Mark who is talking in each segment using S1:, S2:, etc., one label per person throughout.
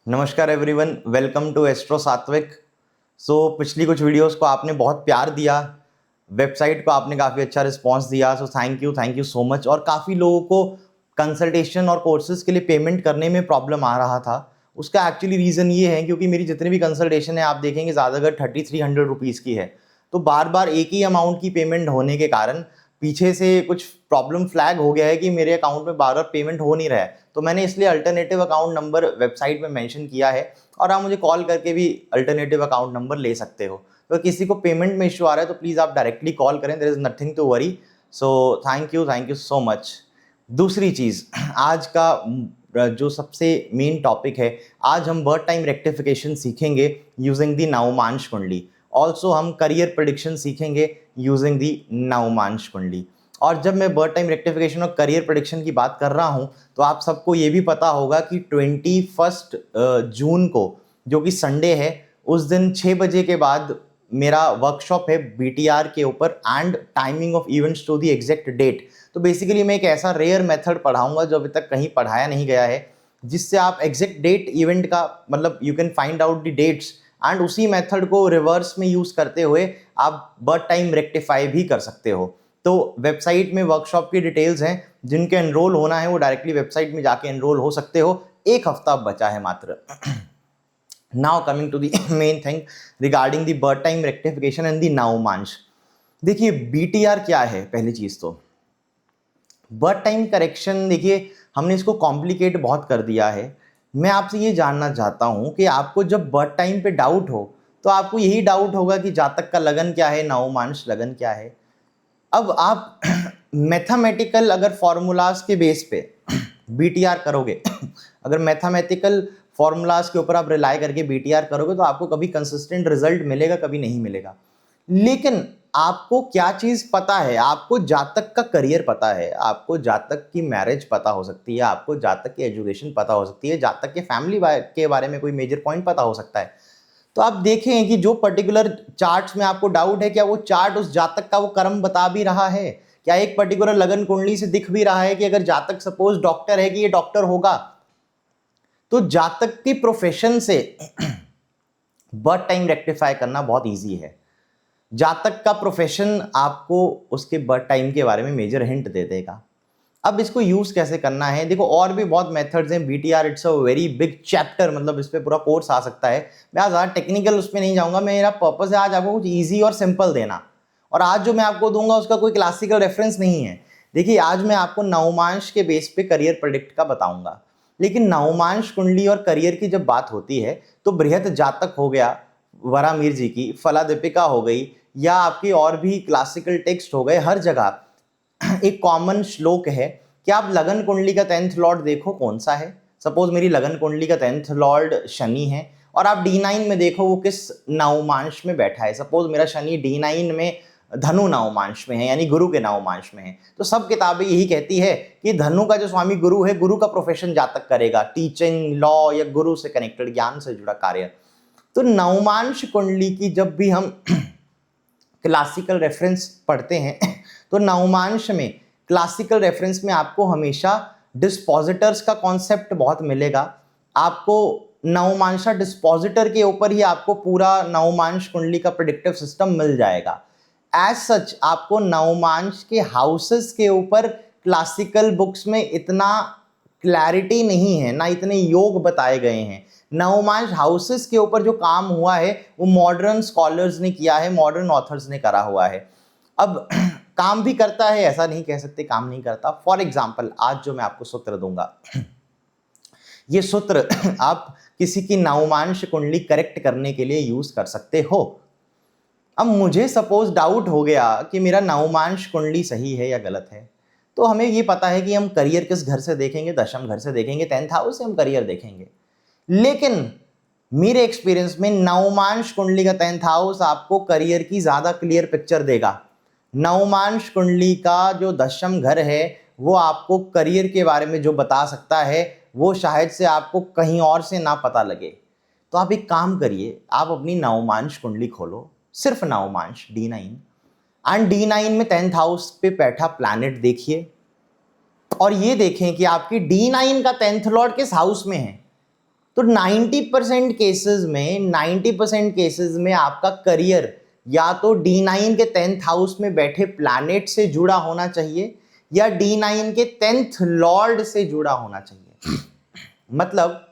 S1: नमस्कार everyone, welcome to astro सात्विक। पिछली कुछ वीडियोस को आपने बहुत प्यार दिया, वेबसाइट को आपने काफ़ी अच्छा रिस्पांस दिया, सो थैंक यू सो मच। और काफ़ी लोगों को कंसल्टेशन और कोर्सेज के लिए पेमेंट करने में प्रॉब्लम आ रहा था। उसका एक्चुअली रीज़न ये है क्योंकि मेरी जितनी भी कंसल्टेशन है आप देखेंगे ज़्यादातर 3300 रुपीज़ की है। तो बार बार एक ही अमाउंट की पेमेंट होने के कारण पीछे से कुछ प्रॉब्लम फ्लैग हो गया है कि मेरे अकाउंट में बार बार पेमेंट हो नहीं रहा है। तो मैंने इसलिए अल्टरनेटिव अकाउंट नंबर वेबसाइट में मेंशन किया है और आप मुझे कॉल करके भी अल्टरनेटिव अकाउंट नंबर ले सकते हो। तो किसी को पेमेंट में इशू आ रहा है तो प्लीज़ आप डायरेक्टली कॉल करें, there is nothing to worry. So thank you so much. दूसरी चीज़, आज का जो सबसे मेन टॉपिक है, आज हम बर्थ टाइम रेक्टिफिकेशन सीखेंगे यूजिंग दी नवमांश कुंडली। ऑल्सो हम करियर प्रेडिक्शन सीखेंगे यूजिंग दी नवमांश कुंडली। और जब मैं बर्थ टाइम रेक्टिफिकेशन और करियर प्रेडिक्शन की बात कर रहा हूँ तो आप सबको ये भी पता होगा कि 21 जून को, जो कि संडे है, उस दिन 6 बजे के बाद मेरा वर्कशॉप है बीटीआर के ऊपर and timing of events to the exact date. तो बेसिकली मैं एक ऐसा रेयर मेथड पढ़ाऊंगा जो अभी तक कहीं पढ़ाया नहीं गया है, जिससे आप एग्जैक्ट डेट इवेंट का मतलब you can find out the dates and उसी मेथड को रिवर्स में यूज करते हुए आप बर्थ टाइम रेक्टिफाई भी कर सकते हो। तो वेबसाइट में वर्कशॉप की डिटेल्स हैं, जिनके एनरोल होना है वो डायरेक्टली वेबसाइट में जाके एनरोल हो सकते हो। एक हफ्ता बचा है मात्र। Now coming to the main thing regarding the birth time rectification and the Navamsha. देखिए बीटीआर क्या है। पहली चीज तो बर्थ टाइम करेक्शन, देखिए हमने इसको कॉम्प्लिकेट बहुत कर दिया है। मैं आपसे ये जानना चाहता हूं कि आपको जब बर्थ टाइम पे डाउट हो तो आपको यही डाउट होगा कि जातक का लगन क्या है, नवमांश लगन क्या है। अब आप मैथमेटिकल अगर फॉर्मूलाज के बेस पे बीटीआर करोगे अगर मैथमेटिकल फॉर्मूलाज के ऊपर आप रिलाई करके बीटीआर करोगे तो आपको कभी कंसिस्टेंट रिजल्ट मिलेगा, कभी नहीं मिलेगा। लेकिन आपको क्या चीज पता है, आपको जातक का करियर पता है, आपको जातक की मैरिज पता हो सकती है, आपको जातक की एजुकेशन पता हो सकती है, जातक के फैमिली के बारे में कोई मेजर पॉइंट पता हो सकता है। तो आप देखें कि जो पर्टिकुलर चार्ट्स में आपको डाउट है, क्या वो चार्ट उस जातक का वो कर्म बता भी रहा है, क्या एक पर्टिकुलर लगन कुंडली से दिख भी रहा है कि अगर जातक सपोज डॉक्टर है कि ये डॉक्टर होगा। तो जातक की प्रोफेशन से बर्थ टाइम रेक्टिफाई करना बहुत इजी है। जातक का प्रोफेशन आपको उसके बर्थ टाइम के बारे में मेजर हिंट दे देगा। अब इसको यूज कैसे करना है, देखो और भी बहुत मेथड्स हैं। BTR it's a very big chapter, मतलब इस पे पूरा कोर्स आ सकता है। मैं आज ज़्यादा टेक्निकल उसमें नहीं जाऊंगा, मेरा पर्पस है आज आपको कुछ इजी और सिंपल देना। और आज जो मैं आपको दूंगा उसका कोई क्लासिकल रेफरेंस नहीं है। देखिए आज मैं आपको नवमांश के बेस पे करियर प्रेडिक्ट का बताऊंगा, लेकिन नवमांश कुंडली और करियर की जब बात होती है तो बृहत जातक हो गया वरामीर जी की, फलादीपिका हो गई, या आपकी और भी क्लासिकल टेक्स्ट हो गए, हर जगह एक कॉमन श्लोक है कि आप लगन कुंडली का 10th लॉर्ड देखो कौन सा है। सपोज मेरी लगन कुंडली का 10th लॉर्ड शनि है और आप D9 में देखो वो किस नवमांश में बैठा है। सपोज मेरा शनि D9 में धनु नवमांश में है, यानी गुरु के नवमांश में है। तो सब किताबें यही कहती है कि धनु का जो स्वामी गुरु है, गुरु का प्रोफेशन जातक करेगा, टीचिंग, लॉ या गुरु से कनेक्टेड ज्ञान से जुड़ा कार्य। तो नवमांश कुंडली की जब भी हम क्लासिकल रेफरेंस पढ़ते हैं तो नवमांश में क्लासिकल रेफरेंस में आपको हमेशा डिस्पोजिटर्स का कॉन्सेप्ट बहुत मिलेगा। आपको नवमांशा डिस्पोजिटर के ऊपर ही आपको पूरा नवमांश कुंडली का प्रेडिक्टिव सिस्टम मिल जाएगा। एज सच आपको नवमांश के हाउसेस के ऊपर क्लासिकल बुक्स में इतना क्लैरिटी नहीं है, ना इतने योग बताए गए हैं। नवमांश हाउसेस के ऊपर जो काम हुआ है वो मॉडर्न स्कॉलर्स ने किया है, मॉडर्न ऑथर्स ने करा हुआ है। अब काम भी करता है, ऐसा नहीं कह सकते काम नहीं करता। फॉर एग्जाम्पल आज जो मैं आपको सूत्र दूंगा ये सूत्र आप किसी की नवमांश कुंडली करेक्ट करने के लिए यूज कर सकते हो। अब मुझे सपोज डाउट हो गया कि मेरा नवमांश कुंडली सही है या गलत है, तो हमें ये पता है कि हम करियर किस घर से देखेंगे, दशम घर से देखेंगे, 10th हाउस से हम करियर देखेंगे। लेकिन मेरे एक्सपीरियंस में नवमांश कुंडली का 10th हाउस आपको करियर की ज्यादा क्लियर पिक्चर देगा। नवमांश कुंडली का जो दशम घर है वो आपको करियर के बारे में जो बता सकता है वो शायद से आपको कहीं और से ना पता लगे। तो आप एक काम करिए, आप अपनी नवमांश कुंडली खोलो, सिर्फ नवमांश D9, एंड D9 में 10th हाउस पे बैठा प्लैनेट देखिए और ये देखें कि आपकी D9 का 10th लॉर्ड किस हाउस में है। तो 90% केसेस में आपका करियर या तो D9 के 10th हाउस में बैठे प्लैनेट से जुड़ा होना चाहिए या D9 के 10th लॉर्ड से जुड़ा होना चाहिए। मतलब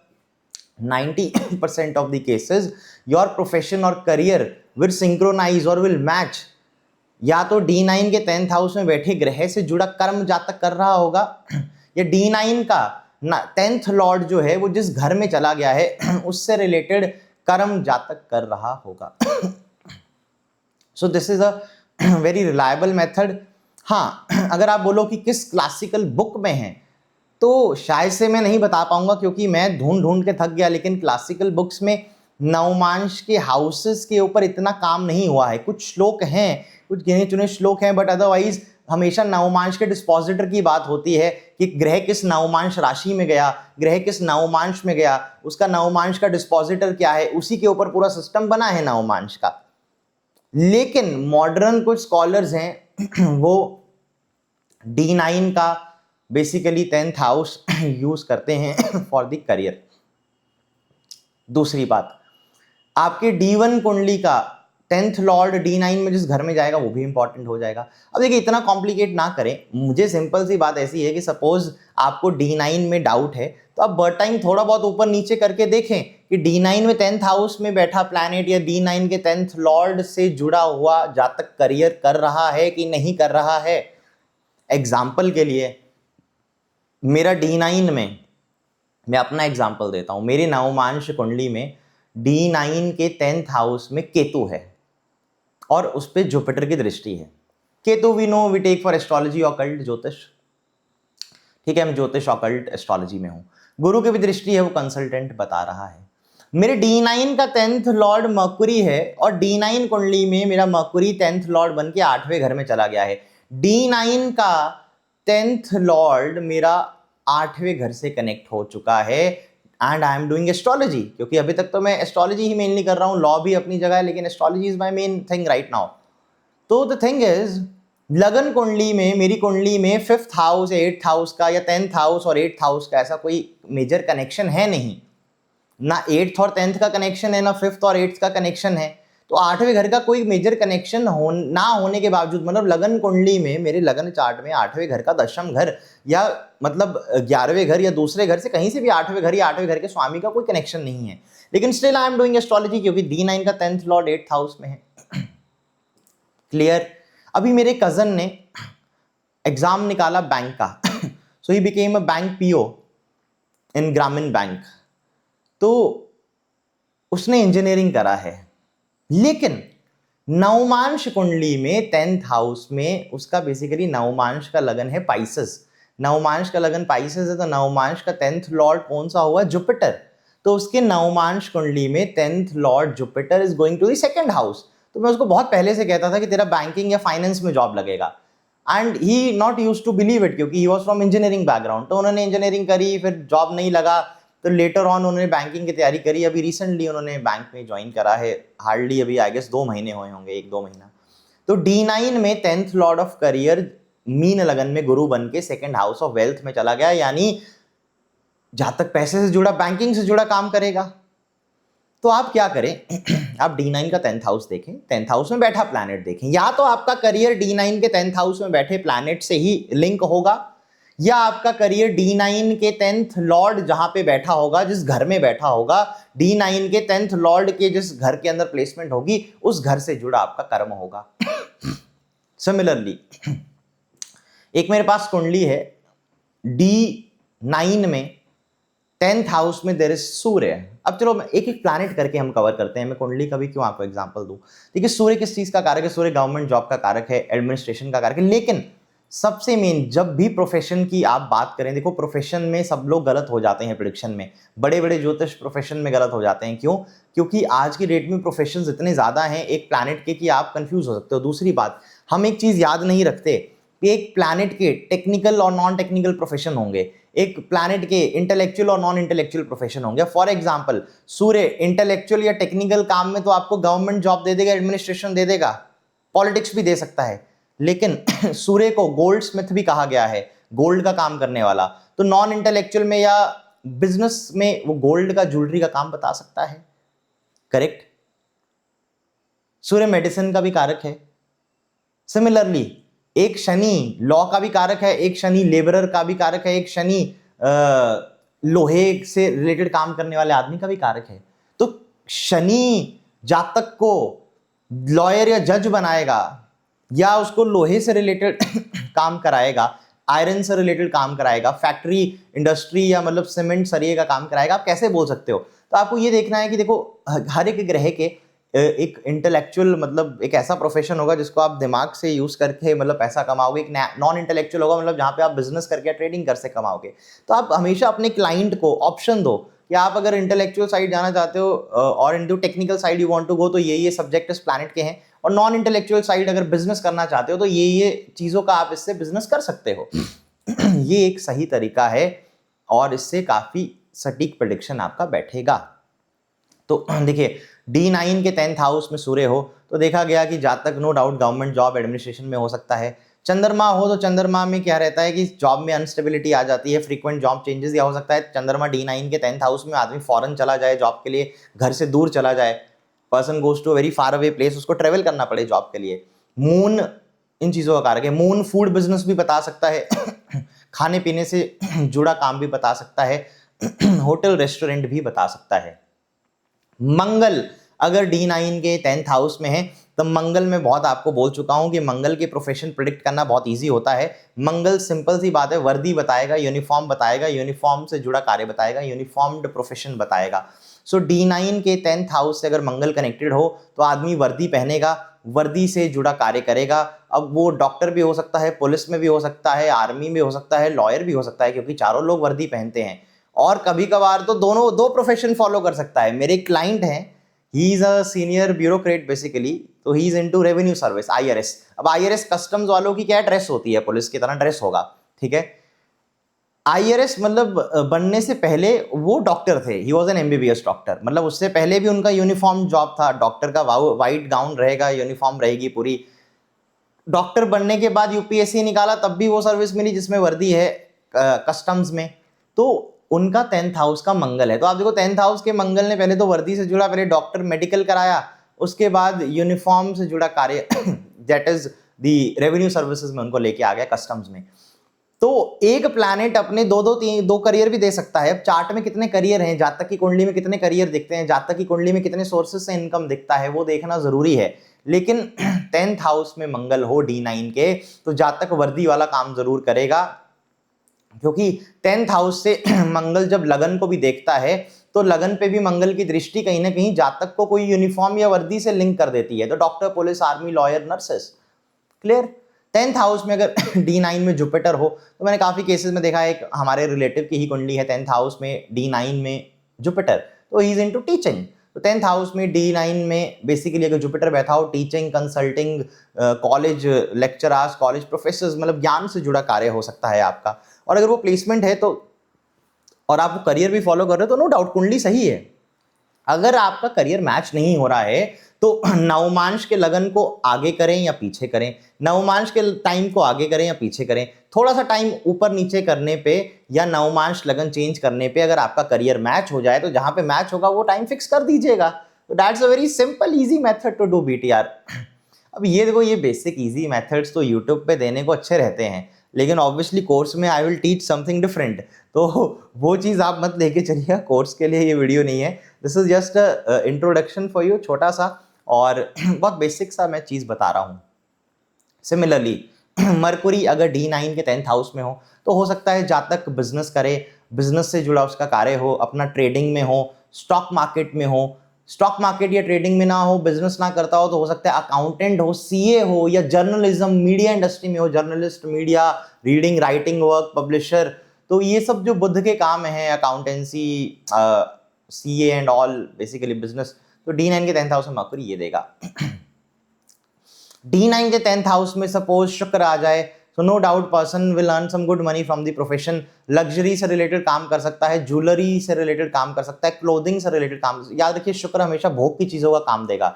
S1: 90% of the cases your profession or career will synchronize or will match या तो D9 के 10th हाउस में बैठे ग्रह से जुड़ा कर्म जातक कर रहा होगा या D9 का 10th लॉर्ड जो है वो जिस घर में चला गया है उससे रिलेटेड कर्म जातक कर रहा होगा। So this is a very reliable method. हाँ, अगर आप बोलो कि किस क्लासिकल बुक में है तो शायद से मैं नहीं बता पाऊंगा क्योंकि मैं ढूंढ ढूंढ के थक गया, लेकिन क्लासिकल बुक्स में नवमांश के हाउसेस के ऊपर इतना काम नहीं हुआ है। कुछ श्लोक हैं, कुछ गिने चुने श्लोक हैं, बट अदरवाइज हमेशा नवमांश के डिस्पोजिटर की बात होती है कि ग्रह किस नवमांश राशि में गया, ग्रह किस नवमांश में गया, उसका नवमांश का डिस्पोजिटर क्या है, उसी के ऊपर पूरा सिस्टम बना है नवमांश का। लेकिन मॉडर्न कुछ स्कॉलर्स हैं वो D9 का बेसिकली 10th हाउस यूज करते हैं फॉर द करियर। दूसरी बात, आपके D1 कुंडली का 10th लॉर्ड D9 में जिस घर में जाएगा वो भी इंपॉर्टेंट हो जाएगा। अब देखिए, इतना कॉम्प्लिकेट ना करें, मुझे सिंपल सी बात ऐसी है कि सपोज आपको D9 में डाउट है तो आप बर्थ टाइम थोड़ा बहुत ऊपर नीचे करके देखें कि D9 में 10th हाउस में बैठा प्लैनेट या D9 के 10th लॉर्ड से जुड़ा हुआ जातक करियर कर रहा है कि नहीं कर रहा है। एग्जाम्पल के लिए मेरा D9 में, मैं अपना एग्जाम्पल देता हूं, मेरी नवमांश कुंडली में D9 के 10th हाउस में केतु है और उस पर जुपिटर की दृष्टि है। Ketu we know, we take for astrology occult, ज्योतिष, ठीक है, मैं ज्योतिष ऑकल्ट एस्ट्रोलॉजी में हूं। गुरु की भी दृष्टि है, वो कंसल्टेंट बता रहा है। मेरे D9 का 10th लॉर्ड मरकुरी है और D9 कुंडली में मेरा मरकुरी 10th लॉर्ड बन के 8वें घर में चला गया है। D9 का 10th लॉर्ड मेरा 8वें घर से कनेक्ट हो चुका है and I am doing astrology, क्योंकि अभी तक तो मैं एस्ट्रोलॉजी ही मेनली कर रहा हूँ, लॉ भी अपनी जगह है, लेकिन astrology is my main thing right now. तो द थिंग इज, लगन कुंडली में, मेरी कुंडली में 5th हाउस 8th हाउस का या 10th हाउस और 8th हाउस का ऐसा कोई मेजर कनेक्शन है नहीं, ना 8th और 10th का कनेक्शन है, ना 5th और 8th का कनेक्शन है। तो 8वें घर का कोई मेजर कनेक्शन ना होने के बावजूद, मतलब लगन कुंडली में, मेरे लगन चार्ट में 8वें घर का दशम घर या मतलब 11वें घर या दूसरे घर से कहीं से भी 8वें घर या 8वें घर के स्वामी का कोई कनेक्शन नहीं है, लेकिन still I am doing astrology क्योंकि D9 का 10th लॉर्ड 8th हाउस में है। क्लियर? अभी मेरे कजन ने एग्जाम निकाला बैंक का, so he became a bank PO in Gramin bank, तो उसने इंजीनियरिंग करा है, लेकिन नवमांश कुंडली में 10th हाउस में उसका बेसिकली नवमांश का लगन है पाइसेस। नवमांश का लगन पाइसेस है, तो नवमांश का 10th लॉर्ड कौन सा हुआ? जुपिटर। तो उसके नवमांश कुंडली में 10th lord Jupiter is going to the 2nd house. तो मैं उसको बहुत पहले से कहता था कि तेरा बैंकिंग या फाइनेंस में जॉब लगेगा, and he not use to believe it क्योंकि he was from engineering background. तो उन्होंने इंजीनियरिंग करी, फिर जॉब नहीं लगा, तो लेटर ऑन उन्होंने बैंकिंग की तैयारी करी। अभी रिसेंटली उन्होंने बैंक में ज्वाइन करा है, हार्डली अभी आई गेस 2 महीने हुए होंगे, 1-2 महीना। तो D9 में 10th Lord of career mean लगन में गुरु बन के 2nd हाउस ऑफ वेल्थ में चला गया, यानी जहां तक पैसे से जुड़ा, बैंकिंग से जुड़ा काम करेगा। तो आप क्या करें, आप D9 का 10th हाउस देखें, 10th हाउस में बैठा प्लैनेट देखें। या तो आपका करियर D9 के 10th हाउस में बैठे प्लैनेट से ही लिंक होगा, या आपका करियर D9 के 10th लॉर्ड जहां पे बैठा होगा, जिस घर में बैठा होगा, D9 के 10th लॉर्ड के जिस घर के अंदर प्लेसमेंट होगी, उस घर से जुड़ा आपका कर्म होगा। सिमिलरली एक मेरे पास कुंडली है, D9 में 10th हाउस में देयर इज सूर्य। अब चलो एक एक प्लैनेट करके हम कवर करते हैं, मैं कुंडली का भी क्यों आपको एग्जांपल दूं। देखिए, सूर्य किस चीज का कारक है? सूर्य गवर्नमेंट जॉब का कारक है, एडमिनिस्ट्रेशन का कारक है। लेकिन सबसे मेन, जब भी प्रोफेशन की आप बात करें, देखो प्रोफेशन में सब लोग गलत हो जाते हैं प्रेडिक्शन में, बड़े बड़े ज्योतिष प्रोफेशन में गलत हो जाते हैं। क्यों? क्योंकि आज की डेट में प्रोफेशंस इतने ज्यादा हैं एक प्लैनेट के कि आप कंफ्यूज हो सकते हो। दूसरी बात, हम एक चीज याद नहीं रखते कि एक प्लैनेट के टेक्निकल और नॉन टेक्निकल प्रोफेशन होंगे, एक प्लैनेट के इंटेलेक्चुअल और नॉन इंटेलेक्चुअल प्रोफेशन होंगे। फॉर एग्जांपल, सूर्य इंटेलेक्चुअल या टेक्निकल काम में तो आपको गवर्नमेंट जॉब दे देगा, एडमिनिस्ट्रेशन दे देगा, पॉलिटिक्स भी दे सकता है, लेकिन सूर्य को गोल्ड स्मिथ भी कहा गया है, गोल्ड का काम करने वाला। तो नॉन इंटेलेक्चुअल में या बिजनेस में वो गोल्ड का ज्वेलरी का काम बता सकता है, करेक्ट। सूर्य मेडिसिन का भी कारक है। सिमिलरली एक शनि लॉ का भी कारक है, एक शनि लेबरर का भी कारक है, एक शनि लोहे से रिलेटेड काम करने वाले आदमी का भी कारक है। तो शनि जातक को लॉयर या जज बनाएगा या उसको लोहे से रिलेटेड काम कराएगा, आयरन से रिलेटेड काम कराएगा, फैक्ट्री इंडस्ट्री या मतलब सीमेंट सरिये का काम कराएगा, आप कैसे बोल सकते हो। तो आपको ये देखना है कि देखो हर एक ग्रह के एक इंटेलेक्चुअल मतलब एक ऐसा प्रोफेशन होगा जिसको आप दिमाग से यूज करके मतलब पैसा कमाओगे, एक नॉन इंटेलेक्चुअल होगा मतलब जहाँ पे आप बिजनेस करके या ट्रेडिंग कर से कमाओगे। तो आप हमेशा अपने क्लाइंट को ऑप्शन दो कि आप अगर इंटेलेक्चुअल साइड जाना चाहते हो और into technical side you want to go, तो ये सब्जेक्ट इस प्लैनेट के हैं, और नॉन इंटेलेक्चुअल साइड अगर बिजनेस करना चाहते हो तो ये चीजों का आप इससे बिजनेस कर सकते हो। ये एक सही तरीका है और इससे काफी सटीक प्रेडिक्शन आपका बैठेगा। तो देखिए D9 के 10th हाउस में सूर्य हो तो देखा गया कि जातक no doubt government job administration में हो सकता है। चंद्रमा हो तो चंद्रमा में क्या रहता है कि जॉब में अनस्टेबिलिटी आ जाती है, फ्रीक्वेंट जॉब चेंजेस, या हो सकता है चंद्रमा D9 के 10th हाउस में आदमी फॉरेन चला जाए जॉब के लिए, घर से दूर चला जाए, person goes to very far away place, उसको ट्रेवल करना पड़े जॉब के लिए। मून इन चीज़ों का कारक है। मून फूड बिजनेस भी बता सकता है खाने पीने से जुड़ा काम भी बता सकता है होटल रेस्टोरेंट भी बता सकता है। मंगल अगर D9 के 10th हाउस में है तो मंगल में बहुत आपको बोल चुका हूं कि मंगल के प्रोफेशन प्रिडिक्ट करना बहुत इजी होता है। मंगल सिंपल सी बात है, वर्दी बताएगा, यूनिफॉर्म बताएगा, यूनिफॉर्म से जुड़ा कार्य बताएगा, यूनिफॉर्म्ड प्रोफेशन बताएगा। सो D9 के 10th हाउस से अगर मंगल कनेक्टेड हो तो आदमी वर्दी पहनेगा, वर्दी से जुड़ा कार्य करेगा। अब वो डॉक्टर भी हो सकता है, पुलिस में भी हो सकता है, आर्मी में हो सकता है, लॉयर भी हो सकता है, क्योंकि चारों लोग वर्दी पहनते हैं। और कभी कभार तो दोनों दो प्रोफेशन फॉलो कर सकता है। मेरे क्लाइंट हैं, he is a senior bureaucrat basically, तो he is into revenue service, IRS। अब IRS कस्टम्स वालों की क्या ड्रेस होती है, पुलिस की तरह ड्रेस होगा, ठीक है। IRS मतलब बनने से पहले वो डॉक्टर थे, he was an MBBS doctor, मतलब उससे पहले भी उनका यूनिफॉर्म जॉब था, डॉक्टर का वाइट गाउन रहेगा, यूनिफॉर्म रहेगी पूरी। डॉक्टर बनने के बाद UPSC निकाला तब भी वो सर्विस मिली जिसमें वर्दी है कस्टम्स में। तो उनका 10th हाउस का मंगल है। तो आप देखो 10th हाउस के मंगल ने पहले तो वर्दी से जुड़ा, पहले डॉक्टर मेडिकल कराया, उसके बाद यूनिफॉर्म से जुड़ा कार्य that is the revenue services में उनको लेके आ गया कस्टम्स में। तो एक प्लैनेट अपने दो करियर भी दे सकता है। अब चार्ट में कितने करियर हैं, जातक की कुंडली में कितने करियर दिखते हैं, जातक की कुंडली में कितने सोर्सेज से इनकम दिखता है, वो देखना जरूरी है। लेकिन 10th हाउस में मंगल हो D9 के तो जातक वर्दी वाला काम जरूर करेगा, क्योंकि 10th हाउस से मंगल जब लगन को भी देखता है तो लगन पे भी मंगल की दृष्टि कहीं ना कहीं जातक को कोई यूनिफॉर्म या वर्दी से लिंक कर देती है। तो doctor, police, army, lawyer, nurses, clear. 10th house में अगर D9 में जुपिटर हो तो मैंने काफी केसेस में देखा है, एक हमारे रिलेटिव की ही कुंडली है 10th हाउस में D9 में जुपिटर, तो ही इज इनटू टीचिंग। तो 10th हाउस में D9 में बेसिकली अगर जुपिटर बैठा हो, teaching, consulting, college lecturers, college professors, मतलब ज्ञान से जुड़ा कार्य हो सकता है आपका। और अगर वो प्लेसमेंट है तो और आप वो करियर भी फॉलो कर रहे हो तो नो डाउट कुंडली सही है। अगर आपका करियर मैच नहीं हो रहा है तो नवमांश के लगन को आगे करें या पीछे करें, नवमांश के टाइम को आगे करें या पीछे करें, थोड़ा सा टाइम ऊपर नीचे करने पे या नवमांश लगन चेंज करने पे अगर आपका करियर मैच हो जाए तो जहां पे मैच होगा वो टाइम फिक्स कर दीजिएगा। तो that's a very simple easy method to do BTR। अब ये देखो, ये बेसिक इजी मेथड्स तो यूट्यूब पे देने को अच्छे रहते हैं, लेकिन ऑब्वियसली कोर्स में I will teach something different, तो वो चीज़ आप मत लेके चलिए, कोर्स के लिए ये वीडियो नहीं है। This is just introduction for you, छोटा सा और बहुत बेसिक सा मैं चीज़ बता रहा हूँ। सिमिलरली मरकुरी अगर D9 के 10th हाउस में हो तो हो सकता है जातक बिजनेस करे, बिजनेस से जुड़ा उसका कार्य हो, अपना ट्रेडिंग में हो, स्टॉक मार्केट में हो, स्टॉक मार्केट या ट्रेडिंग में ना हो, बिजनेस ना करता हो तो हो सकता है अकाउंटेंट हो, CA हो, या जर्नलिज्म मीडिया इंडस्ट्री में हो, journalist, media, reading, writing work, publisher. तो ये सब जो बुध के काम हैं, accountancy, CA and all basically business, तो D9 के 10th हाउस में मरकुरी ये देगा। D9 के 10th हाउस में सपोज शुक्र आ जाए तो no doubt person will earn some good money from the profession. Luxury से रिलेटेड काम कर सकता है, ज्वेलरी से रिलेटेड काम कर सकता है, क्लोथिंग से रिलेटेड काम। याद रखिए शुक्र हमेशा भोग की चीजों का काम देगा,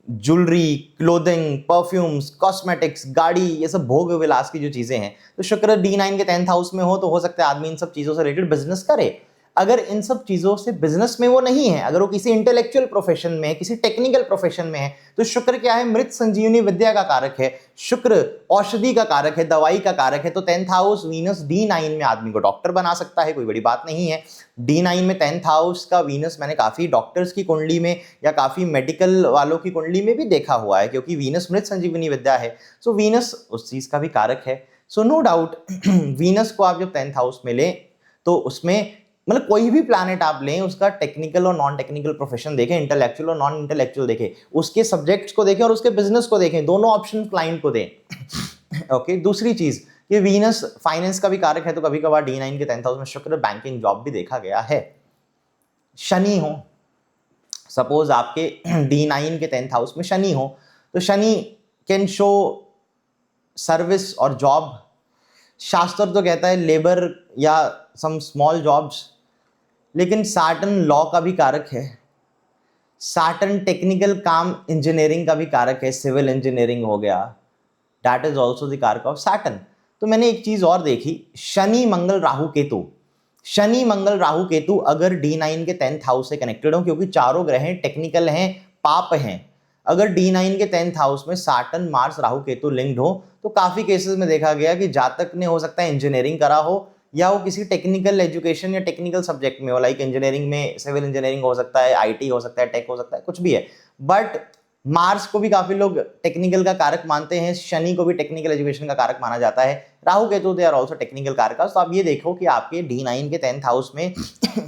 S1: ज्वेलरी, क्लोथिंग, परफ्यूम्स, कॉस्मेटिक्स, गाड़ी, ये सब भोग विलास की जो चीजें हैं। तो शुक्र D9 के 10th हाउस में हो तो हो सकता है आदमी इन सब चीजों से रिलेटेड बिजनेस करे। अगर इन सब चीजों से बिजनेस में वो नहीं है, अगर वो किसी इंटेलेक्चुअल प्रोफेशन में है, किसी टेक्निकल प्रोफेशन में है, तो शुक्र क्या है, मृत संजीवनी विद्या का कारक है, शुक्र औषधि का कारक है, दवाई का कारक है। तो 10th हाउस वीनस D9 में आदमी को डॉक्टर बना सकता है, कोई बड़ी बात नहीं है। D9 में 10th हाउस का वीनस मैंने काफी डॉक्टर्स की कुंडली में या काफी मेडिकल वालों की कुंडली में भी देखा हुआ है, क्योंकि वीनस मृत संजीवनी विद्या है। सो वीनस उस चीज का भी कारक है। सो नो डाउट वीनस को आप जब 10th हाउस में लें तो उसमें मतलब कोई भी प्लैनेट आप लें, उसका टेक्निकल और नॉन टेक्निकल प्रोफेशन देखें, इंटेलेक्चुअल और नॉन इंटेलेक्चुअल देखें, उसके सब्जेक्ट्स को देखें और उसके बिजनेस को देखें, दोनों ऑप्शन क्लाइंट को दें। ओके, दूसरी चीज ये वीनस फाइनेंस का भी कारक है, तो कभी कभार D9 के 10th हाउस में शुक्र बैंकिंग जॉब भी देखा गया है। शनि हो, सपोज आपके D9 के 10th हाउस में शनि हो, तो शनि कैन शो सर्विस और जॉब। शास्त्र तो कहता है लेबर या सम स्मॉल जॉब्स, लेकिन सैटर्न लॉ का भी कारक है, सैटर्न टेक्निकल काम इंजीनियरिंग का भी कारक है, सिविल इंजीनियरिंग हो गया, दैट इज ऑल्सो द कारक ऑफ सैटर्न। तो मैंने एक चीज और देखी, शनि मंगल राहु केतु, शनि मंगल राहु केतु अगर D9 के 10th हाउस से कनेक्टेड हो, क्योंकि चारों ग्रह टेक्निकल हैं, पाप हैं, अगर D9 के 10th हाउस में Saturn Mars Rahu Ketu linked हो, तो काफी केसेस में देखा गया कि जातक ने हो सकता है इंजीनियरिंग करा हो, या वो किसी टेक्निकल एजुकेशन या टेक्निकल सब्जेक्ट में हो, लाइक इंजीनियरिंग में सिविल इंजीनियरिंग हो सकता है, IT हो सकता है, टेक हो सकता है, कुछ भी है। बट मार्स को भी काफी लोग टेक्निकल का कारक मानते हैं, शनि को भी टेक्निकल एजुकेशन का कारक माना जाता है, Rahu Ketu they are also technical कारक। तो आप ये देखो कि आपके D9 के 10th हाउस में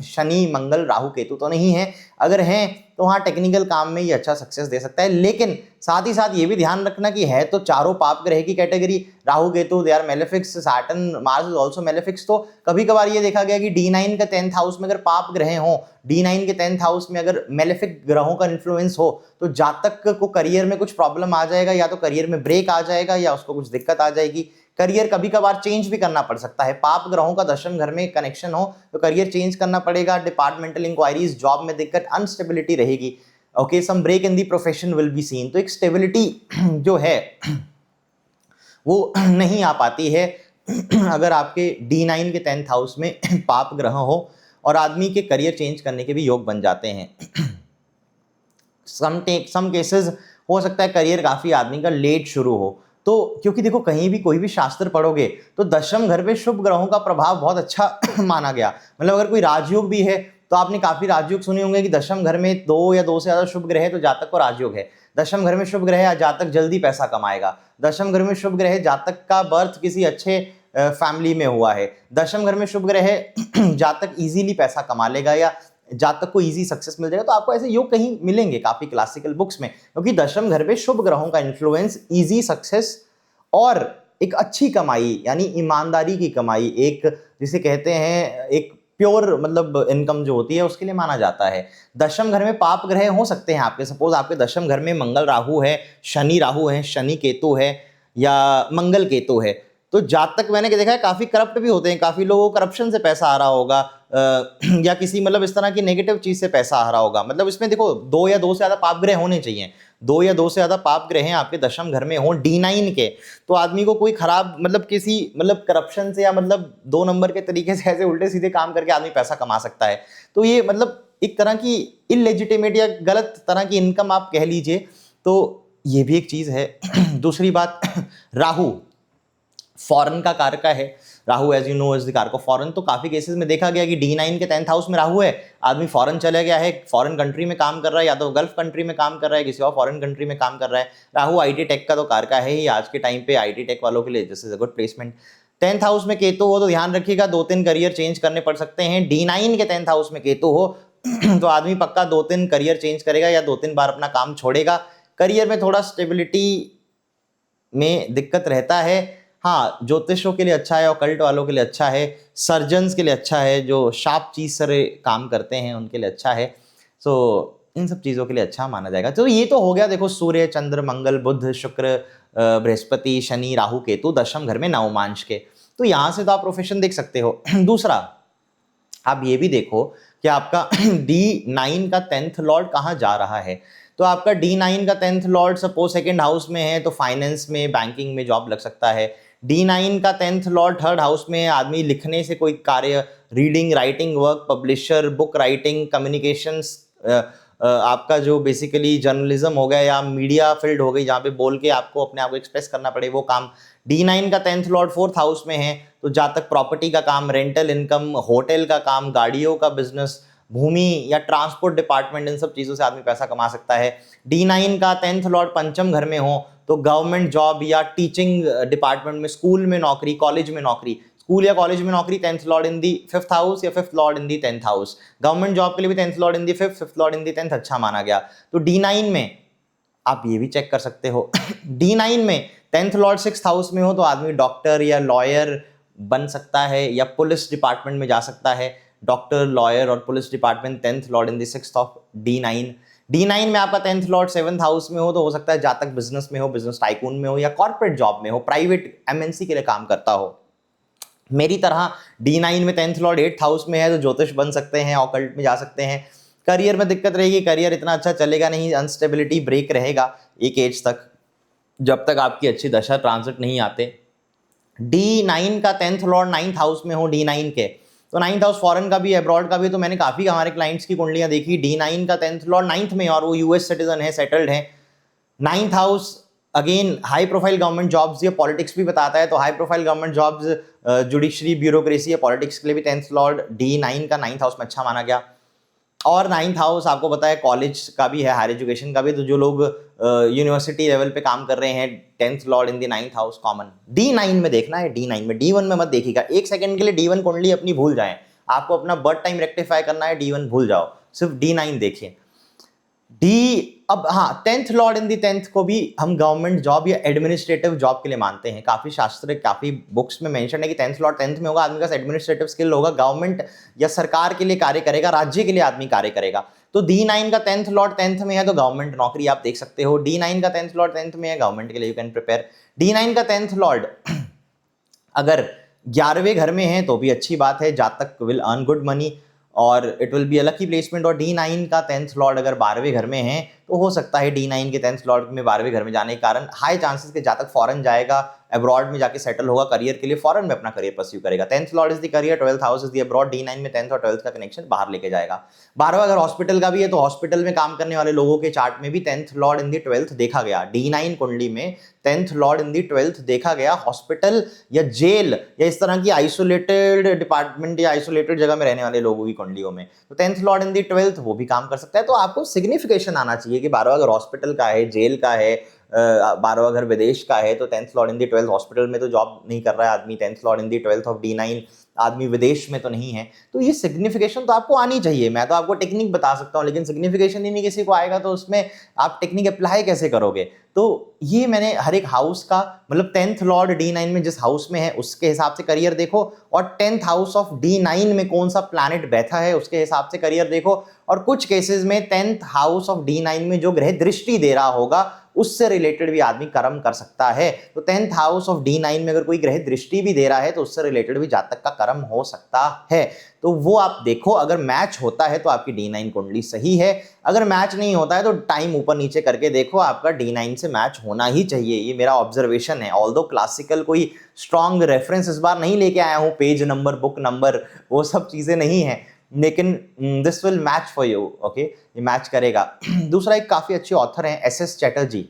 S1: शनि मंगल राहु केतु तो नहीं है, अगर हैं तो वहाँ टेक्निकल काम में ये अच्छा सक्सेस दे सकता है। लेकिन साथ ही साथ ये भी ध्यान रखना कि है तो चारों पाप ग्रह की category, Rahu Ketu they are malefics, Saturn Mars is also malefics. तो कभी कभार ये देखा गया कि D9 का 10th हाउस में अगर पाप ग्रह हो, D9 के 10th हाउस में अगर मेलेफिक ग्रहों का इन्फ्लुएंस हो, तो जातक को करियर में कुछ प्रॉब्लम आ जाएगा, या तो करियर में ब्रेक आ जाएगा या उसको कुछ दिक्कत आ जाएगी, करियर कभी कभार चेंज भी करना पड़ सकता है। पाप ग्रहों का दशम घर में कनेक्शन हो तो करियर चेंज करना पड़ेगा, डिपार्टमेंटल इंक्वायरीज, जॉब में दिक्कत, अनस्टेबिलिटी रहेगी। Okay, some break in the profession will be seen. तो एक स्टेबिलिटी जो है वो नहीं आ पाती है अगर आपके D9 के 10th हाउस में पाप ग्रह हो, और आदमी के करियर चेंज करने के भी योग बन जाते हैं। सम केसेस हो सकता है करियर काफी आदमी का लेट शुरू हो, तो क्योंकि देखो कहीं भी कोई भी शास्त्र पढ़ोगे तो दशम घर पे शुभ ग्रहों का प्रभाव बहुत अच्छा माना गया। मतलब अगर कोई राजयोग भी है तो आपने काफी राजयोग सुने होंगे कि दशम घर में 2 या 2 से ज्यादा शुभ ग्रह है तो जातक को राजयोग है। दशम घर में शुभ ग्रह है, जातक जल्दी पैसा कमाएगा। दशम घर में शुभ ग्रह है, जातक का बर्थ किसी अच्छे फैमिली में हुआ है। दशम घर में शुभ ग्रह है, जातक इजीली पैसा कमा लेगा या जातक को इजी सक्सेस मिल जाएगा। तो आपको ऐसे योग कहीं मिलेंगे काफी क्लासिकल बुक्स में, क्योंकि दशम घर पे शुभ ग्रहों का इन्फ्लुएंस इजी सक्सेस और एक अच्छी कमाई यानी ईमानदारी की कमाई, एक जिसे कहते हैं एक प्योर मतलब इनकम जो होती है उसके लिए माना जाता है। दशम घर में पाप ग्रह हो सकते हैं आपके, सपोज आपके दशम घर में मंगल राहु है, शनि राहु है, शनि केतु है या मंगल केतु है, तो जातक मैंने देखा है काफी करप्ट भी होते हैं, काफी लोगों को करप्शन से पैसा आ रहा होगा या किसी मतलब इस तरह की नेगेटिव चीज से पैसा आ रहा होगा। मतलब इसमें देखो 2 या 2 से ज्यादा पाप ग्रह होने चाहिए, 2 या 2 से ज्यादा पाप ग्रह हैं आपके दशम घर में हो D9 के, तो आदमी को कोई खराब मतलब किसी मतलब करप्शन से या मतलब 2 नंबर के तरीके से ऐसे उल्टे सीधे काम करके आदमी पैसा कमा सकता है। तो ये मतलब एक तरह की इलेजिटिमेट या गलत तरह की इनकम आप कह लीजिए, तो ये भी एक चीज है। दूसरी बात, राहु फॉरेन का कारक है। Rahu as you know is the कारक ऑफ फॉरेन। तो काफी केसेस में देखा गया कि D9 के 10th हाउस में राहु है, आदमी फॉरेन चला गया है, फॉरेन कंट्री में काम कर रहा है, या तो गल्फ कंट्री में काम कर रहा है, किसी और फॉरेन कंट्री में काम कर रहा है। राहु IT टेक का तो कारक है ही आज के टाइम पे, IT टेक वालों के लिए this is a good placement. 10th house में केतु हो तो ध्यान रखिएगा 2-3 करियर चेंज करने पड़ सकते हैं। D9 के 10th हाउस में केतु हो तो आदमी पक्का 2-3 करियर चेंज करेगा या 2-3 बार अपना काम छोड़ेगा। करियर में थोड़ा स्टेबिलिटी में दिक्कत रहता है। हाँ, ज्योतिषों के लिए अच्छा है, ऑकल्ट वालों के लिए अच्छा है, सर्जन्स के लिए अच्छा है, जो शार्प चीज से काम करते हैं उनके लिए अच्छा है। सो इन सब चीज़ों के लिए अच्छा माना जाएगा। तो ये तो हो गया, देखो सूर्य चंद्र मंगल बुध शुक्र बृहस्पति शनि राहु केतु दशम घर में नवमांश के। तो यहाँ से तो आप प्रोफेशन देख सकते हो। दूसरा, आप ये भी देखो कि आपका D9 का 10th लॉर्ड कहाँ जा रहा है। तो आपका D9 का 10th Lord suppose 2nd house में है तो फाइनेंस में बैंकिंग में जॉब लग सकता है। D9 का 10th लॉर्ड 3rd हाउस में है, आदमी लिखने से कोई कार्य, reading, writing work, publisher, book writing, communications, आपका जो बेसिकली जर्नलिज्म हो गया या मीडिया फील्ड हो गई जहाँ पे बोल के आपको अपने आप को एक्सप्रेस करना पड़े, वो काम। D9 का 10th लॉर्ड 4th हाउस में है, तो जहाँ तक प्रॉपर्टी का काम, रेंटल इनकम, होटल का काम, गाड़ियों का बिजनेस, भूमि या ट्रांसपोर्ट डिपार्टमेंट, इन सब चीज़ों से आदमी पैसा कमा सकता है। D9 का 10th लॉर्ड पंचम घर में हो तो गवर्नमेंट जॉब या टीचिंग डिपार्टमेंट में, स्कूल में नौकरी, कॉलेज में नौकरी, स्कूल या कॉलेज में नौकरी, 10th लॉर्ड इन दी 5th हाउस या 5th लॉर्ड इन दी 10th हाउस। गवर्नमेंट जॉब के लिए भी 10th लॉर्ड इन दी 5th, 5th लॉर्ड इन दी 10th अच्छा माना गया। तो D9 में आप ये भी चेक कर सकते हो D9 में 10th लॉर्ड 6th हाउस में हो तो आदमी डॉक्टर या लॉयर बन सकता है या पुलिस डिपार्टमेंट में जा सकता है। डॉक्टर, लॉयर और police department 10th Lord in the 6th of D9। D9 में आपका 10th लॉर्ड 7th हाउस में हो तो हो सकता है जहाँ तक बिजनेस में हो, बिजनेस टाइकून में हो या कॉर्पोरेट जॉब में हो, प्राइवेट MNC के लिए काम करता हो। मेरी तरह D9 में 10th लॉर्ड 8th हाउस में है तो ज्योतिष बन सकते हैं, ऑकल्ट में जा सकते हैं। करियर में दिक्कत रहेगी, करियर इतना अच्छा चलेगा नहीं, अनस्टेबिलिटी ब्रेक रहेगा एक एज तक, जब तक आपकी अच्छी दशा ट्रांजिट नहीं आते। D9 का 10th लॉर्ड 9th हाउस में हो D9 के, तो 9th हाउस फॉरेन का भी, अब्रॉड का भी। तो मैंने काफ़ी हमारे क्लाइंट्स की कुंडलियां देखी, D9 का 10th लॉर्ड 9th में और वो US सिटीजन है, सेटल्ड है। 9th house again high profile government jobs या पॉलिटिक्स भी बताता है, तो high profile government jobs, judiciary, bureaucracy या पॉलिटिक्स के लिए भी 10th लॉर्ड D9 का 9th हाउस में अच्छा माना गया। और 9th हाउस आपको पता है कॉलेज का भी है, हायर एजुकेशन का भी, तो जो लोग यूनिवर्सिटी लेवल पे काम कर रहे हैं 10th Lord in the 9th house common. D9 में देखना है, D9 में, D1 में मत देखिएगा। एक सेकंड के लिए D1 कुंडली अपनी भूल जाएं, आपको अपना बर्थ टाइम रेक्टिफाई करना है, D1 भूल जाओ, सिर्फ D9 देखिए। अब हाँ, 10th लॉर्ड इन दी 10th को भी हम गवर्नमेंट जॉब या एडमिनिस्ट्रेटिव जॉब के लिए मानते हैं। काफी शास्त्र, काफी बुक्स में मेंशन है कि 10th लॉर्ड 10th में होगा, आदमी का एडमिनिस्ट्रेटिव स्किल होगा, गवर्नमेंट या सरकार के लिए कार्य करेगा, राज्य के लिए आदमी कार्य करेगा। तो D9 का 10th लॉर्ड 10th में है तो गवर्नमेंट नौकरी आप देख सकते हो। D9 का 10th लॉर्ड 10th में है, गवर्नमेंट के लिए यू कैन प्रिपेयर। D9 का 10th लॉर्ड अगर 11वें घर में है तो भी अच्छी बात है, जातक विल अर्न गुड मनी और it will be a lucky placement. और D9 का 10th लॉर्ड अगर 12वें घर में है तो हो सकता है D9 के 10th लॉर्ड में 12वें घर में जाने के कारण हाई चांसेस के जातक फॉरेन जाएगा, अब्रॉड में जाके सेटल होगा, करियर के लिए फॉरेन में अपना करियर परस्यू करेगा। 10th Lord is the career, 12th house is the abroad. D9 में 10th और 12th का कनेक्शन बाहर लेके जाएगा। 12वां अगर हॉस्पिटल का भी है तो हॉस्पिटल में काम करने वाले लोगों के चार्ट में भी 10th Lord in the 12th देखा गया। D9 कुंडली में 10th Lord in the 12th देखा गया। हॉस्पिटल या जेल या इस तरह की आइसोलेटेड डिपार्टमेंट या आइसोलेटेड जगह में रहने वाले लोगों की कुंडलियों में तो 10th Lord in the 12th वो भी काम कर सकता है। तो आपको सिग्निफिकेशन आना चाहिए कि 12वां अगर हॉस्पिटल का है, जेल का है, 12वां घर विदेश का है तो 10th लॉर्ड इन दी 12th हॉस्पिटल में तो जॉब नहीं कर रहा है आदमी, 10th Lord in the 12th of D9 आदमी विदेश में तो नहीं है। तो ये सिग्निफिकेशन तो आपको आनी चाहिए। मैं तो आपको टेक्निक बता सकता हूँ लेकिन सिग्निफिकेशन ही नहीं किसी को आएगा तो उसमें आप टेक्निक अप्लाई कैसे करोगे। तो ये मैंने हर एक हाउस का मतलब 10th लॉर्ड D9 में जिस हाउस में है उसके हिसाब से करियर देखो और 10th हाउस ऑफ D9 में कौन सा प्लैनेट बैठा है उसके हिसाब से करियर देखो। और कुछ केसेस में 10th हाउस ऑफ D9 में जो ग्रह दृष्टि दे रहा होगा उससे रिलेटेड भी आदमी कर्म कर सकता है। तो 10th हाउस ऑफ D9 में अगर कोई ग्रह दृष्टि भी दे रहा है तो उससे रिलेटेड भी जातक का कर्म हो सकता है। तो वो आप देखो, अगर मैच होता है तो आपकी D9 कुंडली सही है, अगर मैच नहीं होता है तो टाइम ऊपर नीचे करके देखो, आपका D9 से मैच होना ही चाहिए। ये मेरा ऑब्जर्वेशन है। ऑल्दो क्लासिकल कोई स्ट्रॉन्ग रेफरेंस इस बार नहीं लेके आया हूँ, पेज नंबर, बुक नंबर, वो सब चीजें नहीं है, लेकिन this will match for you. Okay, ये मैच करेगा। दूसरा एक काफी अच्छे ऑथर हैं SS Chatterjee.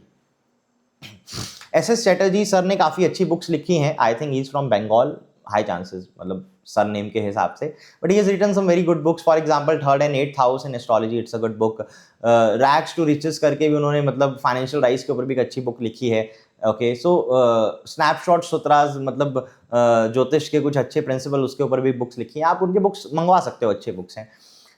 S1: SS Chatterjee sir ने काफी अच्छी बुक्स लिखी हैं। I think he is from Bengal, high chances, मतलब सर नेम के हिसाब से, but he has written some very good books. For example 3rd and 8th house in astrology, it's a good book. Rags to riches करके भी उन्होंने मतलब financial rise के ऊपर भी एक अच्छी बुक लिखी है। ओके, सो स्नैपशॉट सूत्रास, मतलब ज्योतिष के कुछ अच्छे प्रिंसिपल, उसके ऊपर भी बुक्स लिखी हैं। आप उनके बुक्स मंगवा सकते हो, अच्छे बुक्स हैं।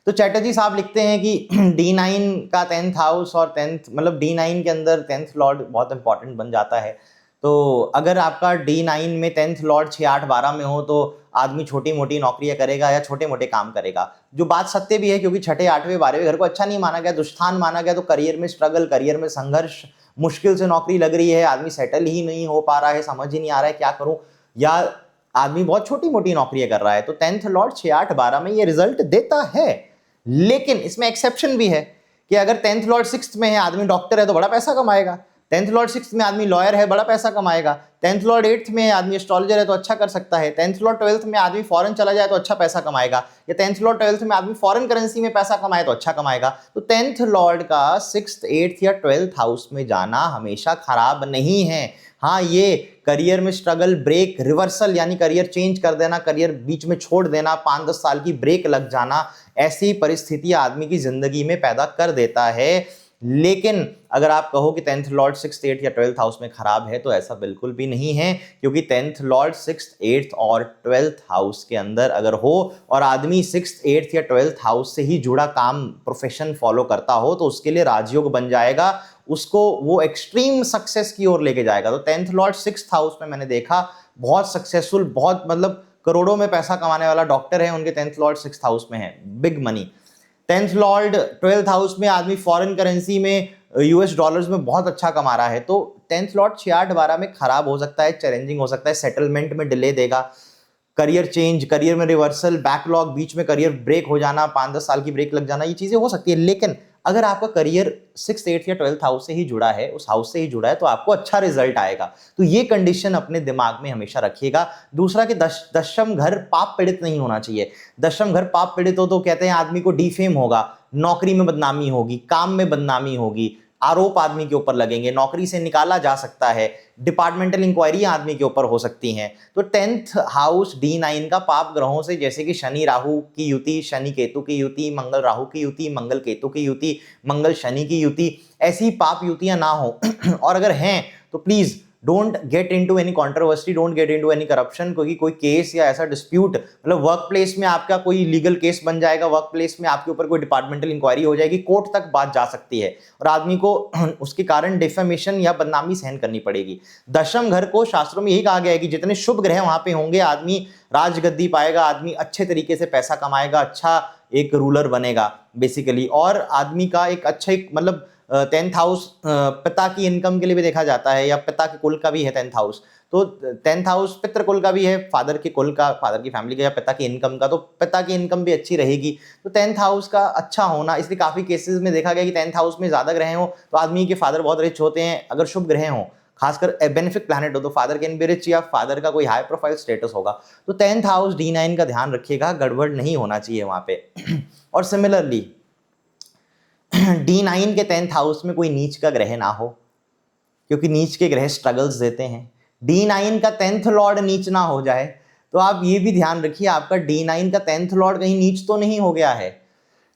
S1: तो चैटर्जी साहब लिखते हैं कि D9 का 10th हाउस और 10th मतलब D9 के अंदर 10th लॉर्ड बहुत इंपॉर्टेंट बन जाता है। तो अगर आपका D9 में 10th लॉर्ड 6, 8, 12 में हो तो आदमी छोटी मोटी नौकरियां करेगा या छोटे मोटे काम करेगा, जो बात सत्य भी है क्योंकि 6ठे, 8वें, 12वें घर को अच्छा नहीं माना गया, दुष्स्थान माना गया। तो करियर में स्ट्रगल, करियर में संघर्ष, मुश्किल से नौकरी लग रही है, आदमी सेटल ही नहीं हो पा रहा है, समझ ही नहीं आ रहा है क्या करूं, या आदमी बहुत छोटी मोटी नौकरियां कर रहा है। तो 10th लॉर्ड 6, 8, 12 में ये रिजल्ट देता है। लेकिन इसमें एक्सेप्शन भी है कि अगर 10th लॉर्ड 6th में है, आदमी डॉक्टर है तो बड़ा पैसा कमाएगा, 10th लॉर्ड 6th में आदमी लॉयर है, बड़ा पैसा कमाएगा। 10th लॉर्ड 8th में आदमी एस्ट्रोलॉजर है तो अच्छा कर सकता है। 10th लॉर्ड 12th में आदमी फॉरेन चला जाए तो अच्छा पैसा कमाएगा, या 10th लॉर्ड 12th में आदमी फॉरेन करेंसी में पैसा कमाए तो अच्छा कमाएगा। तो 10th लॉर्ड का 6th 8th या 12th हाउस में जाना हमेशा खराब नहीं है। हाँ, ये करियर में स्ट्रगल, ब्रेक, रिवर्सल यानी करियर चेंज कर देना, करियर बीच में छोड़ देना, 5-10 साल की ब्रेक लग जाना, ऐसी परिस्थिति आदमी की जिंदगी में पैदा कर देता है। लेकिन अगर आप कहो कि 10th लॉर्ड 6th 8th या 12th हाउस में खराब है, तो ऐसा बिल्कुल भी नहीं है, क्योंकि 10th लॉर्ड 6th 8th और 12th हाउस के अंदर अगर हो और आदमी 6th 8th या 12th हाउस से ही जुड़ा काम, प्रोफेशन फॉलो करता हो, तो उसके लिए राजयोग बन जाएगा, उसको वो एक्सट्रीम सक्सेस की ओर लेके जाएगा। तो 10th लॉर्ड 6th हाउस में मैंने देखा बहुत सक्सेसफुल, बहुत मतलब करोड़ों में पैसा कमाने वाला डॉक्टर है, उनके 10th लॉर्ड 6th हाउस में है, big money. 10th Lord 12th house में आदमी फॉरेन करेंसी में, यूएस डॉलर्स में बहुत अच्छा कमा रहा है। तो 10th लॉर्ड 6-8-12 में खराब हो सकता है, चैलेंजिंग हो सकता है, सेटलमेंट में डिले देगा, करियर चेंज, करियर में रिवर्सल, बैकलॉग, बीच में करियर ब्रेक हो जाना, 5-10 साल की ब्रेक लग जाना, ये चीजें हो सकती है। लेकिन अगर आपका करियर 6th 8th या 12th हाउस से ही जुड़ा है, उस हाउस से ही जुड़ा है, तो आपको अच्छा रिजल्ट आएगा। तो ये कंडीशन अपने दिमाग में हमेशा रखिएगा। दूसरा कि दशम घर पाप पीड़ित नहीं होना चाहिए। दशम घर पाप पीड़ित हो तो कहते हैं आदमी को डिफेम होगा, नौकरी में बदनामी होगी, काम में बदनामी होगी, आरोप आदमी के ऊपर लगेंगे, नौकरी से निकाला जा सकता है, डिपार्टमेंटल इंक्वायरी आदमी के ऊपर हो सकती हैं। तो 10th हाउस D9 का पाप ग्रहों से, जैसे कि शनि राहु की युति, शनि केतु की युति, मंगल राहु की युति, मंगल केतु की युति, मंगल शनि की युति, ऐसी पाप युतियां ना हो और अगर हैं तो please don't get into any controversy, don't get into any corruption, क्योंकि कोई केस या ऐसा डिस्प्यूट, मतलब वर्क प्लेस में आपका कोई लीगल केस बन जाएगा, वर्क प्लेस में आपके ऊपर कोई डिपार्टमेंटल इंक्वायरी हो जाएगी, कोर्ट तक बात जा सकती है और आदमी को उसके कारण डिफेमेशन या बदनामी सहन करनी पड़ेगी। दशम घर को शास्त्रों में यही कहा गया है कि जितने शुभ ग्रह वहां पे होंगे, आदमी राजगद्दी पाएगा, आदमी अच्छे तरीके से पैसा कमाएगा, अच्छा एक रूलर बनेगा बेसिकली, और आदमी का एक अच्छा एक मतलब 10th हाउस पिता की इनकम के लिए भी देखा जाता है, या पिता के कुल का भी है 10th हाउस। तो 10th हाउस पितृ कुल का भी है, फादर के कुल का, फादर की फैमिली का, या पिता की इनकम का, तो पिता की इनकम भी अच्छी रहेगी। तो 10th हाउस का अच्छा होना, इसलिए काफी केसेस में देखा गया कि 10th हाउस में ज्यादा ग्रह हो तो आदमी के फादर बहुत रिच होते हैं। अगर शुभ ग्रह हो, खासकर बेनिफिक प्लैनेट हो, तो फादर कैन बी रिच, या फादर का कोई हाई प्रोफाइल स्टेटस होगा। तो 10th हाउस D9 का ध्यान रखिएगा, गड़बड़ नहीं होना चाहिए वहां पे। और सिमिलरली D9 के 10th हाउस में कोई नीच का ग्रह ना हो, क्योंकि नीच के ग्रह स्ट्रगल्स देते हैं। D9 का 10th लॉर्ड नीच ना हो जाए, तो आप ये भी ध्यान रखिए आपका D9 का 10th लॉर्ड कहीं नीच तो नहीं हो गया है,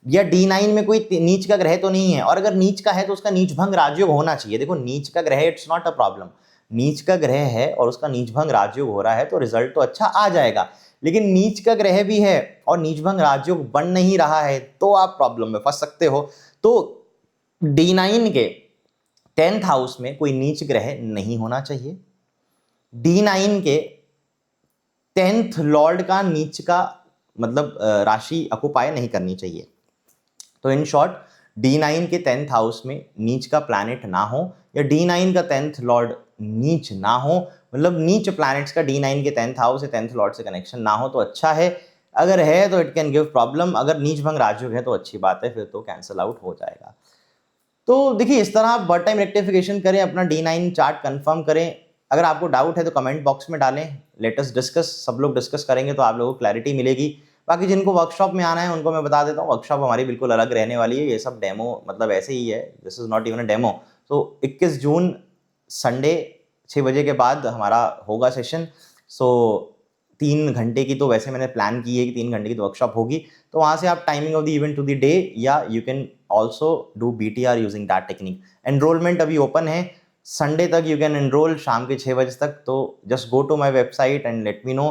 S1: या D9 में कोई नीच का ग्रह तो नहीं है, और अगर नीच का है तो उसका नीच भंग राजयोग होना चाहिए। देखो, नीच का ग्रह इट्स नॉट अ प्रॉब्लम, नीच का ग्रह है और उसका नीच भंग राजयोग हो रहा है तो रिजल्ट तो अच्छा आ जाएगा। लेकिन नीच का ग्रह भी है और नीच भंग राजयोग बन नहीं रहा है, तो आप प्रॉब्लम में फंस सकते हो। तो D9 के 10th हाउस में कोई नीच ग्रह नहीं होना चाहिए। D9 के 10th लॉर्ड का नीच का मतलब राशि अकुपाय नहीं करनी चाहिए। तो इन शॉर्ट, D9 के 10th हाउस में नीच का प्लैनेट ना हो, या D9 का 10th लॉर्ड नीच ना हो, मतलब नीच प्लैनेट्स का D9 के 10th हाउस या 10th लॉर्ड से कनेक्शन ना हो तो अच्छा है। अगर है तो इट कैन गिव प्रॉब्लम, अगर नीच भंग राजयोग है तो अच्छी बात है, फिर तो कैंसिल आउट हो जाएगा। तो देखिए, इस तरह आप बर्थ टाइम रेक्टिफिकेशन करें, अपना D9 चार्ट कंफर्म करें। अगर आपको डाउट है तो कमेंट बॉक्स में डालें, लेटेस्ट डिस्कस, सब लोग डिस्कस करेंगे तो आप लोगों को क्लैरिटी मिलेगी। बाकी जिनको वर्कशॉप में आना है उनको मैं बता देता हूँ, वर्कशॉप हमारी बिल्कुल अलग रहने वाली है, ये सब डेमो मतलब ऐसे ही है, this is not even a demo. तो 21 जून संडे 6 बजे के बाद हमारा होगा सेशन। सो 3 घंटे की तो वैसे मैंने प्लान की है कि 3 घंटे की तो वर्कशॉप होगी, तो वहाँ से आप timing of the event to the day, या you can also do BTR using that technique. Enrollment अभी ओपन है, संडे तक यू कैन एनरोल, शाम के 6 बजे तक। तो just go to my website and let me know.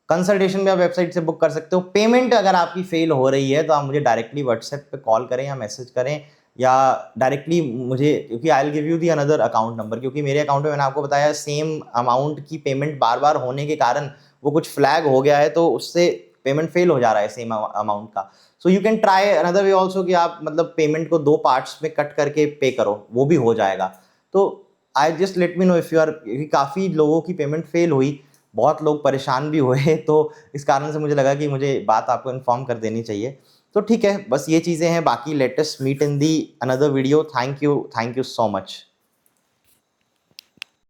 S1: Consultation भी आप वेबसाइट से बुक कर सकते हो। पेमेंट अगर आपकी फेल हो रही है तो आप मुझे डायरेक्टली व्हाट्सएप पे कॉल करें या मैसेज करें, या डायरेक्टली मुझे, क्योंकि I will give you the another account number, क्योंकि मेरे अकाउंट में मैंने आपको बताया सेम अमाउंट की पेमेंट बार बार होने के कारण वो कुछ फ्लैग हो गया है, तो उससे पेमेंट फेल हो जा रहा है सेम अमाउंट का। So you can try another way also, कि आप मतलब पेमेंट को 2 पार्ट्स में कट करके पे करो, वो भी हो जाएगा। तो I just let me know if you are, काफ़ी लोगों की पेमेंट फेल हुई, बहुत लोग परेशान भी हुए, तो इस कारण से मुझे लगा कि मुझे बात आपको इन्फॉर्म कर देनी चाहिए। तो ठीक है, बस ये चीज़ें हैं। बाकी latest meet in the another video. Thank you so much.